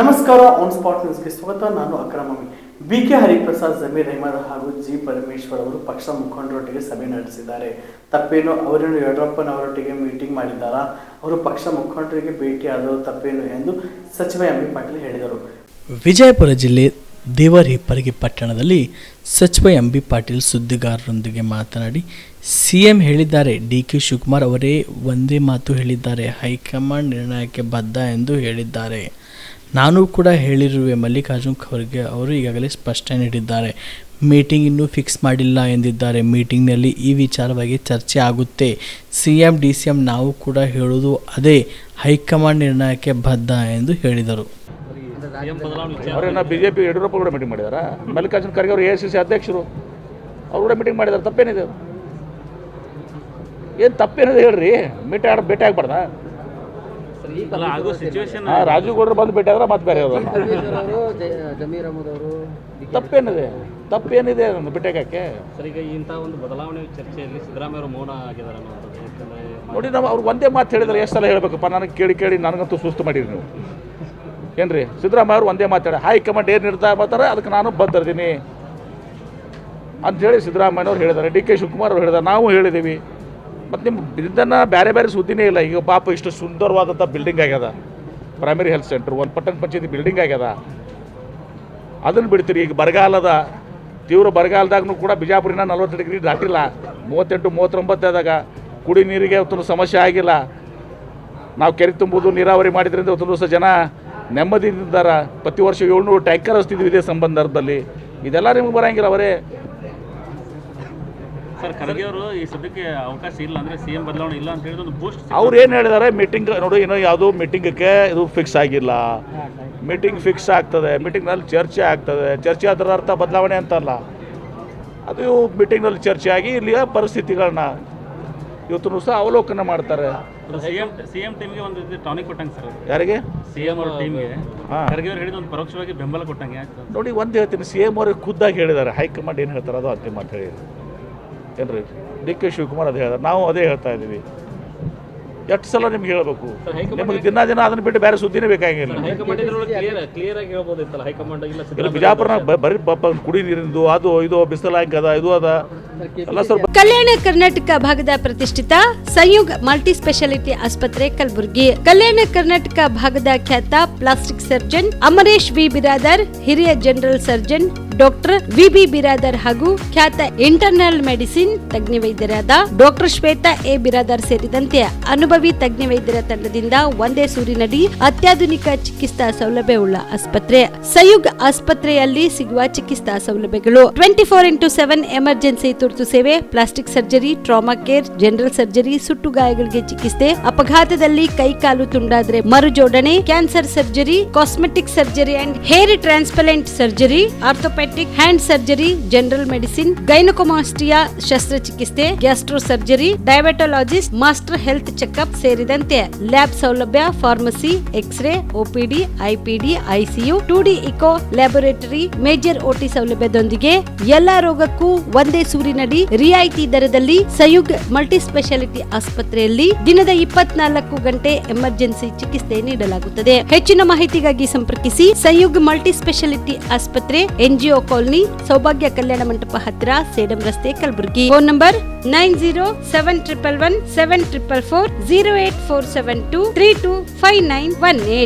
ನಮಸ್ಕಾರ. On spot ನ್ಯೂಸ್ಗೆ ಸ್ವಾಗತ. ನಾನು ಅಕ್ರಮಿ. BK ಹರಿಪ್ರಸಾದ್, ಜಮೀರ್ ಅಹಮದ್ ಹಾಗೂ G ಪರಮೇಶ್ವರ್ ಅವರು ಪಕ್ಷ ಮುಖಂಡರೊಟ್ಟಿಗೆ ಸಭೆ ನಡೆಸಿದ್ದಾರೆ. ತಪ್ಪೇನು? ಅವರೇನು ಯಡಿಯೂರಪ್ಪನವರೊಟ್ಟಿಗೆ ಮೀಟಿಂಗ್ ಮಾಡಿದ್ದಾರಾ? ಅವರು ಪಕ್ಷ ಮುಖಂಡರಿಗೆ ಭೇಟಿಯಾದರೂ ತಪ್ಪೇನು ಎಂದು ಸಚಿವ ಎಂ ಬಿ ಪಾಟೀಲ್ ಹೇಳಿದರು. ವಿಜಯಪುರ ಜಿಲ್ಲೆ ದೇವರಹಿಪ್ಪರಗಿ ಪಟ್ಟಣದಲ್ಲಿ ಸಚಿವ ಎಂ ಬಿ ಪಾಟೀಲ್ ಸುದ್ದಿಗಾರರೊಂದಿಗೆ ಮಾತನಾಡಿ, ಸಿಎಂ ಹೇಳಿದ್ದಾರೆ, DK ಶಿವಕುಮಾರ್ ಅವರೇ ಒಂದೇ ಮಾತು ಹೇಳಿದ್ದಾರೆ, ಹೈಕಮಾಂಡ್ ನಿರ್ಣಯಕ್ಕೆ ಬದ್ಧ ಎಂದು ಹೇಳಿದ್ದಾರೆ. ನಾನು ಕೂಡ ಹೇಳಿರುವೆ. ಮಲ್ಲಿಕಾರ್ಜುನ್ ಖರ್ಗೆ ಅವರು ಈಗಾಗಲೇ ಸ್ಪಷ್ಟನೆ ನೀಡಿದ್ದಾರೆ. ಮೀಟಿಂಗ್ ಇನ್ನೂ ಫಿಕ್ಸ್ ಮಾಡಿಲ್ಲ ಎಂದಿದ್ದಾರೆ. ಮೀಟಿಂಗ್ನಲ್ಲಿ ಈ ವಿಚಾರವಾಗಿ ಚರ್ಚೆ ಆಗುತ್ತೆ. CM DCM ನಾವು ಕೂಡ ಹೇಳುವುದು ಅದೇ, ಹೈಕಮಾಂಡ್ ನಿರ್ಣಯಕ್ಕೆ ಬದ್ಧ ಎಂದು ಹೇಳಿದರು. ಅವರೇನ BJP ಯಡಿಯೂರಪ್ಪ ಕೂಡ ಮೀಟಿಂಗ್ ಮಾಡಿದಾರ. ಮಲ್ಲಿಕಾರ್ಜುನ್ ಖರ್ಗೆ ಅವರು AICC ಅಧ್ಯಕ್ಷರು, ಅವರು ಕೂಡ ಮೀಟಿಂಗ್ ಮಾಡಿದ್ದಾರೆ. ತಪ್ಪೇನಿದೆ? ಏನು ತಪ್ಪೇನಿದೆ ಹೇಳ್ರಿ? ಭೇಟಿ ಆಗ್ಬಾರ್ದಾ? ರಾಜೀವ್ ಗೌಡ್ರು ಬಂದು ಭೇಟಿ ಆದ್ರೆ ಮತ್ತೆ ಬೇರೆ ತಪ್ಪೇನಿದೆ ಭೇಟಿ ಆಗಕ್ಕೆ? ಸರ್, ಈಗ ಇಂಥ ಒಂದು ಬದಲಾವಣೆ ಚರ್ಚೆಯಲ್ಲಿ ಸಿದ್ದರಾಮಯ್ಯ ಅವರು ಮೌನ ಆಗಿದ್ದಾರೆ ಅನ್ನೋದು. ನೋಡಿ, ನಾವು ಅವ್ರು ಒಂದೇ ಮಾತು ಹೇಳಿದ್ರೆ ಎಷ್ಟು ಸಲ ಹೇಳಬೇಕಪ್ಪ? ನನಗೆ ಕೇಳಿ ನನಗಂತೂ ಸುಸ್ತು ಮಾಡಿರಿ ನೀವು. ಏನ್ರಿ, ಸಿದ್ದರಾಮಯ್ಯ ಅವರು ಒಂದೇ ಮಾತಾಡ, ಹೈಕಮಾಂಡ್ ಏನು ನಿರ್ಧಾರ ಮಾಡ್ತಾರೆ ಅದಕ್ಕೆ ನಾನು ಬದ್ದಿರ್ತೀನಿ ಅಂಥೇಳಿ ಸಿದ್ದರಾಮಯ್ಯವ್ರು ಹೇಳಿದ್ದಾರೆ. DK ಶಿವಕುಮಾರ್ ಅವ್ರು ಹೇಳಿದ್ದಾರೆ, ನಾವು ಹೇಳಿದ್ದೀವಿ. ಮತ್ತು ನಿಮ್ಮ ಇದನ್ನು ಬೇರೆ ಸುದ್ದಿನೇ ಇಲ್ಲ. ಈಗ ಪಾಪ ಇಷ್ಟು ಸುಂದರವಾದಂಥ ಬಿಲ್ಡಿಂಗ್ ಆಗ್ಯದ, ಪ್ರೈಮರಿ ಹೆಲ್ತ್ ಸೆಂಟ್ರ್, ಒಂದು ಪಟ್ಟಣ ಪಂಚಾಯತಿ ಬಿಲ್ಡಿಂಗ್ ಆಗ್ಯದ, ಅದನ್ನು ಬಿಡ್ತೀರಿ. ಈಗ ಬರಗಾಲದ ತೀವ್ರ ಬರಗಾಲದಾಗೂ ಕೂಡ ಬಿಜಾಪುರಿನ 40 ಡಿಗ್ರಿ ದಾಟಿಲ್ಲ. 38-39 ಆದಾಗ ಕುಡಿ ನೀರಿಗೆ ಇವತ್ತೊಂದು ಸಮಸ್ಯೆ ಆಗಿಲ್ಲ. ನಾವು ಕೆರೆ ತುಂಬುವುದು, ನೀರಾವರಿ ಮಾಡಿದ್ರಿಂದ ಇವತ್ತೊಂದು ದಿವಸ ಜನ ನೆಮ್ಮದಿಯಿಂದಾರ. ಪ್ರತಿ ವರ್ಷ 700 ಟ್ಯಾಂಕರ್ ಹಚ್ತಿದ್ವಿ ಇದೇ ಸಂಬಂಧದಲ್ಲಿ. ಇದೆಲ್ಲ ನಿಮ್ಗೆ ಬರೋಂಗಿಲ್ಲ. ಅವರೇ ಸರ್, ಖರ್ಗೆ ಅವರು ಈ ಸದ್ಯಕ್ಕೆ ಅವಕಾಶ ಇಲ್ಲ ಅಂದರೆ CM ಬದಲಾವಣೆ ಇಲ್ಲ ಅಂತ ಹೇಳಿದ ಒಂದು ಬೂಸ್ಟ್ ಅವ್ರು ಏನು ಹೇಳಿದ್ದಾರೆ? ಮೀಟಿಂಗ್ ನೋಡಿ, ಇನ್ನೂ ಯಾವುದೋ ಮೀಟಿಂಗಕ್ಕೆ ಇದು ಫಿಕ್ಸ್ ಆಗಿಲ್ಲ. ಮೀಟಿಂಗ್ ಫಿಕ್ಸ್ ಆಗ್ತದೆ, ಮೀಟಿಂಗ್ನಲ್ಲಿ ಚರ್ಚೆ ಆಗ್ತದೆ. ಚರ್ಚೆ ಅದರ ಅರ್ಥ ಬದಲಾವಣೆ ಅಂತಲ್ಲ. ಅದು ಮೀಟಿಂಗ್ನಲ್ಲಿ ಚರ್ಚೆ ಆಗಿ ಇಲ್ಲಿಯ ಪರಿಸ್ಥಿತಿಗಳನ್ನ ಇವತ್ತು ಸಹ ಅವಲೋಕನ ಮಾಡ್ತಾರೆ. CM ಟೀಮ್ಗೆ ಒಂದು ಟಾನಿಕ್ ಕೊಟ್ಟಂಗೆ ಸರ್. ಯಾರಿಗೆ? CM ಅವ್ರ ಟೀಮ್ಗೆ ಖರ್ಗೆ ಅವರು ಹೇಳಿದ ಒಂದು ಪರೋಕ್ಷವಾಗಿ ಬೆಂಬಲ ಕೊಟ್ಟಂಗೆ. ನೋಡಿ, ಒಂದು ಹೇಳ್ತೀನಿ, CM ಅವ್ರಿಗೆ ಖುದ್ದಾಗಿ ಹೇಳಿದ್ದಾರೆ. ಹೈಕಮಾಂಡ್ ಏನು ಹೇಳ್ತಾರೆ ಅದು ಅಂತಿಮ ಅಂತ ಹೇಳಿ. ಏನ್ರಿ, DK ಶಿವಕುಮಾರ್ ಅದೇ ಹೇಳ್ತಾರೆ, ನಾವು ಅದೇ ಹೇಳ್ತಾ ಇದ್ದೀವಿ. ಎಷ್ಟು ಸಲ ನಿಮ್ಗೆ ಹೇಳಬೇಕು? ನಿಮಗೆ ದಿನ ಅದನ್ನು ಬಿಟ್ಟು ಬೇರೆ ಸುದ್ದಿನೇ ಬೇಕಾಗಿಲ್ಲ. ಬಿಜಾಪುರನಾಗ ಬರೀ ಕುಡಿ ನೀರಿಂದು ಅದು ಇದು ಬಿಸಿಲಾಂಗದ ಇದು ಅದ ಎಲ್ಲ ಸ್ವಲ್ಪ. ಕಲ್ಯಾಣ ಕರ್ನಾಟಕ ಭಾಗದ ಪ್ರತಿಷ್ಠಿತ ಸಂಯುಗ್ ಮಲ್ಟಿ ಸ್ಪೆಷಾಲಿಟಿ ಆಸ್ಪತ್ರೆ ಕಲಬುರಗಿ. ಕಲ್ಯಾಣ ಕರ್ನಾಟಕ ಭಾಗದ ಖ್ಯಾತ plastic surgeon Amaresh B Biradar, ಹಿರಿಯ general surgeon doctor VB Biradar ಹಾಗೂ ಖ್ಯಾತ ಇಂಟರ್ನಲ್ ಮೆಡಿಸಿನ್ ತಜ್ಞ ವೈದ್ಯರಾದ ಡಾಕ್ಟರ್ ಶ್ವೇತಾ A ಬಿರಾದರ್ ಸೇರಿದಂತೆ ಅನುಭವಿ ತಜ್ಞ ವೈದ್ಯರ ತಂಡದಿಂದ ಒಂದೇ ಸೂರಿನಡಿ ಅತ್ಯಾಧುನಿಕ ಚಿಕಿತ್ಸಾ ಸೌಲಭ್ಯವುಳ್ಳ ಆಸ್ಪತ್ರೆ. ಸಂಯುಗ್ ಆಸ್ಪತ್ರೆಯಲ್ಲಿ ಸಿಗುವ ಚಿಕಿತ್ಸಾ ಸೌಲಭ್ಯಗಳು: 24x7 ಎಮರ್ಜೆನ್ಸಿ ತುರ್ತು ಸೇವೆ, plastic surgery, trauma care, general surgery, ಸುಟ್ಟು ಗಾಯಗಳಿಗೆ ಚಿಕಿತ್ಸೆ, ಅಪಘಾತದಲ್ಲಿ ಕೈ ಕಾಲು ತುಂಡಾದ್ರೆ ಮರುಜೋಡಣೆ, cancer surgery, cosmetic surgery and hair transplant surgery, orthopaedic hand surgery, general medicine, gynaecomastia ಶಸ್ತ್ರಚಿಕಿತ್ಸೆ, gastro surgery, diabetologist, master health checkup ಸೇರಿದಂತೆ ಲ್ಯಾಬ್ ಸೌಲಭ್ಯ, pharmacy, x ray, OPD, IPD, ICU, 2D echo laboratory, major OT ಸೌಲಭ್ಯದೊಂದಿಗೆ ಎಲ್ಲಾ ರೋಗಕ್ಕೂ ಒಂದೇ ಸೂರಿನಡಿ ರಿಯಾಯಿತಿ ದರದಲ್ಲಿ ಸಂಯುಗ್ multi speciality ಆಸ್ಪತ್ರೆಯಲ್ಲಿ ದಿನದ 24 ಗಂಟೆ ಎಮರ್ಜೆನ್ಸಿ ಚಿಕಿತ್ಸೆ ನೀಡಲಾಗುತ್ತದೆ. ಹೆಚ್ಚಿನ ಮಾಹಿತಿಗಾಗಿ ಸಂಪರ್ಕಿಸಿ ಸಂಯುಗ್ ಮಲ್ಟಿ ಸ್ಪೆಷಾಲಿಟಿ ಆಸ್ಪತ್ರೆ, NGO ಕಾಲೋನಿ, ಸೌಭಾಗ್ಯ ಕಲ್ಯಾಣ ಮಂಟಪ ಹತ್ತಿರ, ಸೇಡಂ ರಸ್ತೆ, ಕಲಬುರಗಿ. Phone number 9071117444, 08472325918.